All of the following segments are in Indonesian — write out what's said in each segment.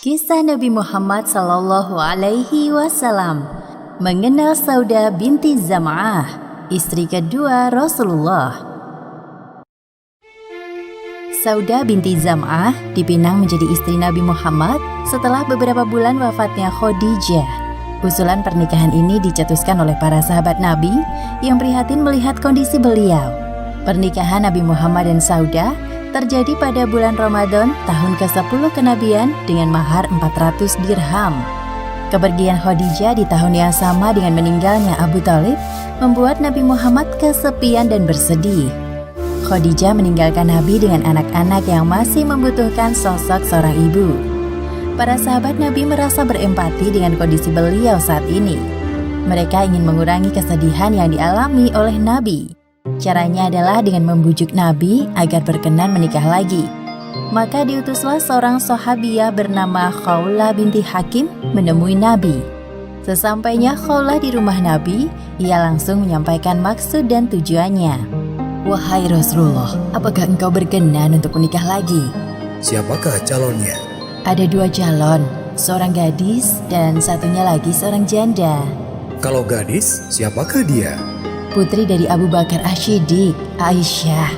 Kisah Nabi Muhammad Sallallahu Alaihi Wasallam mengenal Saudah binti Zam'ah, istri kedua Rasulullah. Saudah binti Zam'ah dipinang menjadi istri Nabi Muhammad setelah beberapa bulan wafatnya Khadijah. Usulan pernikahan ini dicetuskan oleh para sahabat Nabi yang prihatin melihat kondisi beliau. Pernikahan Nabi Muhammad dan Saudah terjadi pada bulan Ramadan tahun ke-10 kenabian dengan mahar 400 dirham. Kepergian Khadijah di tahun yang sama dengan meninggalnya Abu Thalib membuat Nabi Muhammad kesepian dan bersedih. Khadijah meninggalkan Nabi dengan anak-anak yang masih membutuhkan sosok seorang ibu. Para sahabat Nabi merasa berempati dengan kondisi beliau saat ini. Mereka ingin mengurangi kesedihan yang dialami oleh Nabi. Caranya adalah dengan membujuk Nabi agar berkenan menikah lagi. Maka diutuslah seorang sahabiah bernama Khawlah binti Hakim menemui Nabi. Sesampainya Khawlah di rumah Nabi, ia langsung menyampaikan maksud dan tujuannya. "Wahai Rasulullah, apakah engkau berkenan untuk menikah lagi?" "Siapakah calonnya?" "Ada 2 calon, seorang gadis dan satunya lagi seorang janda." "Kalau gadis, siapakah dia?" "Putri dari Abu Bakar Asy-Siddiq, Aisyah."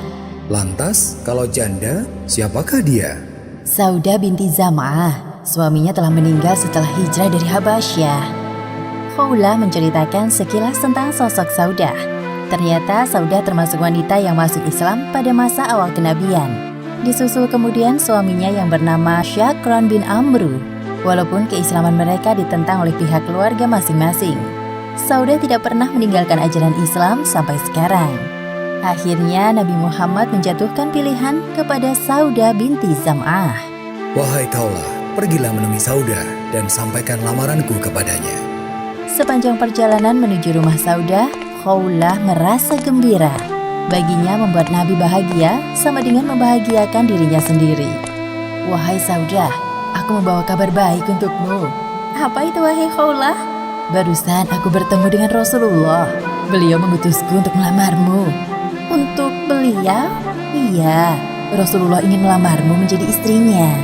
"Lantas, kalau janda, siapakah dia?" "Saudah binti Zam'ah, suaminya telah meninggal setelah hijrah dari Habasyah." Khawlah menceritakan sekilas tentang sosok Saudah. Ternyata Saudah termasuk wanita yang masuk Islam pada masa awal kenabian. Disusul kemudian suaminya yang bernama Syakran bin Amru. Walaupun keislaman mereka ditentang oleh pihak keluarga masing-masing, Saudah tidak pernah meninggalkan ajaran Islam sampai sekarang. Akhirnya Nabi Muhammad menjatuhkan pilihan kepada Saudah binti Zam'ah. "Wahai Khawlah, pergilah menemui Saudah dan sampaikan lamaranku kepadanya." Sepanjang perjalanan menuju rumah Saudah, Khawlah merasa gembira. Baginya membuat Nabi bahagia sama dengan membahagiakan dirinya sendiri. "Wahai Saudah, aku membawa kabar baik untukmu." "Apa itu wahai Khawlah?" "Barusan aku bertemu dengan Rasulullah. Beliau mengutusku untuk melamarmu." "Untuk beliau?" "Iya, Rasulullah ingin melamarmu menjadi istrinya."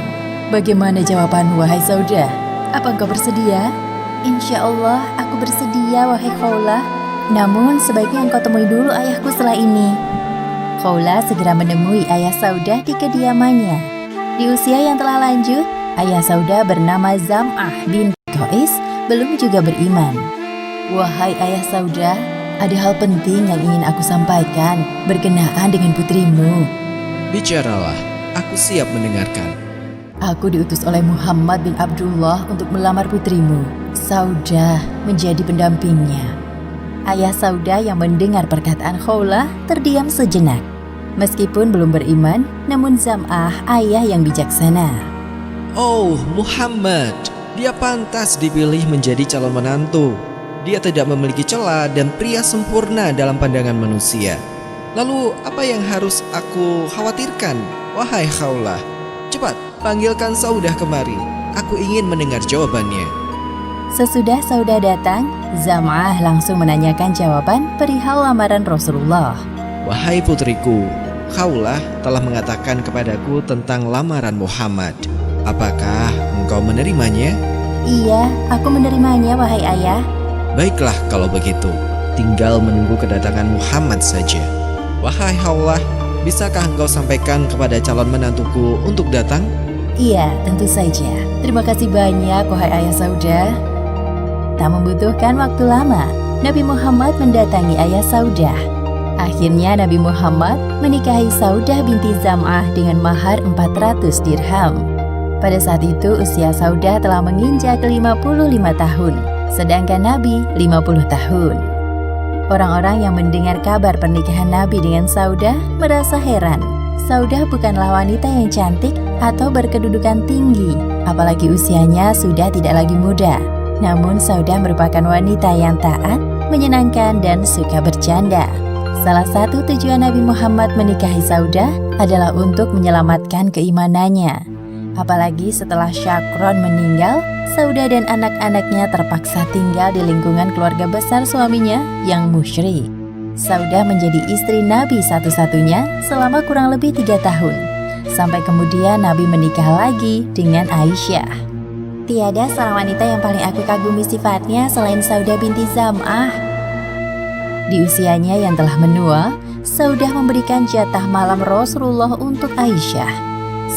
"Bagaimana jawabanmu wahai Saudah? Apa engkau bersedia?" "Insya Allah aku bersedia wahai Khawlah. Namun sebaiknya engkau temui dulu ayahku setelah ini." Khawlah segera menemui ayah Saudah di kediamannya. Di usia yang telah lanjut, ayah Saudah bernama Zam'ah bin Qais belum juga beriman. "Wahai ayah Saudah, ada hal penting yang ingin aku sampaikan berkenaan dengan putrimu." "Bicaralah, aku siap mendengarkan." "Aku diutus oleh Muhammad bin Abdullah untuk melamar putrimu, Saudah, menjadi pendampingnya." Ayah Saudah yang mendengar perkataan Khawlah terdiam sejenak. Meskipun belum beriman, namun Zam'ah ayah yang bijaksana. "Oh Muhammad, dia pantas dipilih menjadi calon menantu. Dia tidak memiliki celah dan pria sempurna dalam pandangan manusia. Lalu apa yang harus aku khawatirkan, wahai Khawlah? Cepat, panggilkan Saudah kemari. Aku ingin mendengar jawabannya." Sesudah Saudah datang, Zam'ah langsung menanyakan jawaban perihal lamaran Rasulullah. "Wahai putriku, Khawlah telah mengatakan kepadaku tentang lamaran Muhammad. Apakah engkau menerimanya?" "Iya, aku menerimanya wahai ayah." "Baiklah kalau begitu, tinggal menunggu kedatangan Muhammad saja. Wahai Khawlah, bisakah engkau sampaikan kepada calon menantuku untuk datang?" "Iya, tentu saja. Terima kasih banyak wahai ayah Saudah." Tak membutuhkan waktu lama, Nabi Muhammad mendatangi ayah Saudah. Akhirnya Nabi Muhammad menikahi Saudah binti Zam'ah dengan mahar 400 dirham. Pada saat itu usia Saudah telah menginjak 55 tahun, sedangkan Nabi 50 tahun. Orang-orang yang mendengar kabar pernikahan Nabi dengan Saudah merasa heran. Saudah bukanlah wanita yang cantik atau berkedudukan tinggi, apalagi usianya sudah tidak lagi muda. Namun Saudah merupakan wanita yang taat, menyenangkan, dan suka bercanda. Salah satu tujuan Nabi Muhammad menikahi Saudah adalah untuk menyelamatkan keimanannya. Apalagi setelah Syakran meninggal, Saudah dan anak-anaknya terpaksa tinggal di lingkungan keluarga besar suaminya yang musyrik. Saudah menjadi istri Nabi satu-satunya selama kurang lebih 3 tahun. Sampai kemudian Nabi menikah lagi dengan Aisyah. Tiada seorang wanita yang paling aku kagumi sifatnya selain Saudah binti Zam'ah. Di usianya yang telah menua, Saudah memberikan jatah malam Rasulullah untuk Aisyah.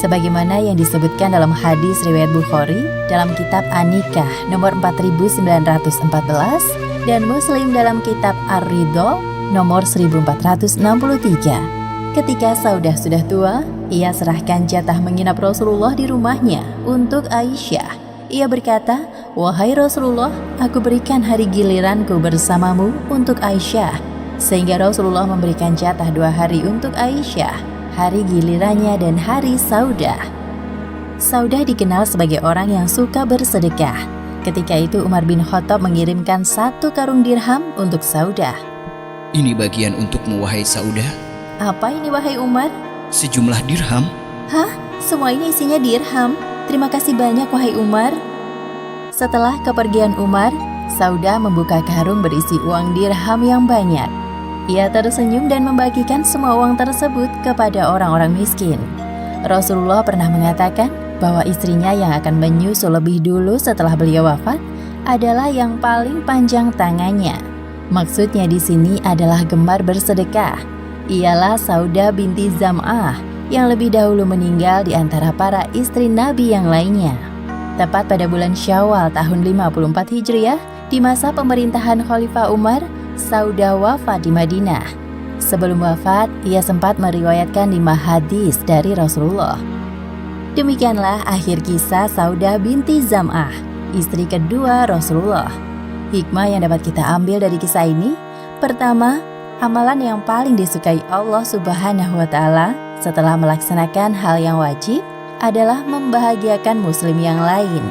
Sebagaimana yang disebutkan dalam hadis riwayat Bukhari dalam kitab An-Nikah nomor 4914 dan Muslim dalam kitab Ar-Ridho nomor 1463. Ketika Saudah sudah tua, ia serahkan jatah menginap Rasulullah di rumahnya untuk Aisyah. Ia berkata, "Wahai Rasulullah, aku berikan hari giliranku bersamamu untuk Aisyah." Sehingga Rasulullah memberikan jatah 2 hari untuk Aisyah, hari gilirannya dan hari Saudah. Saudah dikenal sebagai orang yang suka bersedekah. Ketika itu Umar bin Khattab mengirimkan 1 karung dirham untuk Saudah. Ini bagian untukmu, wahai Saudah. Apa ini wahai Umar? Sejumlah dirham. Hah? Semua ini isinya dirham? Terima kasih banyak wahai Umar. Setelah kepergian Umar, Saudah membuka karung berisi uang dirham yang banyak. Ia tersenyum dan membagikan semua uang tersebut kepada orang-orang miskin. Rasulullah pernah mengatakan bahwa istrinya yang akan menyusul lebih dulu setelah beliau wafat adalah yang paling panjang tangannya. Maksudnya di sini adalah gemar bersedekah. Ialah Saudah binti Zam'ah yang lebih dahulu meninggal di antara para istri Nabi yang lainnya. Tepat pada bulan Syawal tahun 54 Hijriah, di masa pemerintahan Khalifah Umar, Saudah wafat di Madinah. Sebelum wafat, ia sempat meriwayatkan 5 hadis dari Rasulullah. Demikianlah akhir kisah Saudah binti Zam'ah, istri kedua Rasulullah. Hikmah yang dapat kita ambil dari kisah ini, pertama, amalan yang paling disukai Allah Subhanahu wa Ta'ala setelah melaksanakan hal yang wajib adalah membahagiakan muslim yang lain.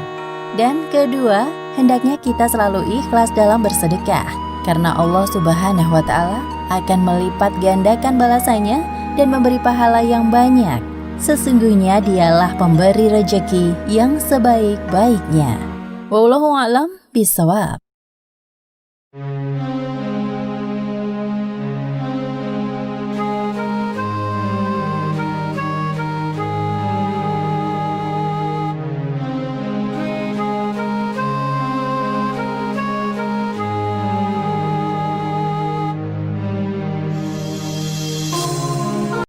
Dan kedua, hendaknya kita selalu ikhlas dalam bersedekah, karena Allah Subhanahu wa Ta'ala akan melipat gandakan balasannya dan memberi pahala yang banyak. Sesungguhnya dialah pemberi rejeki yang sebaik-baiknya. Wallahu a'lam bishawab.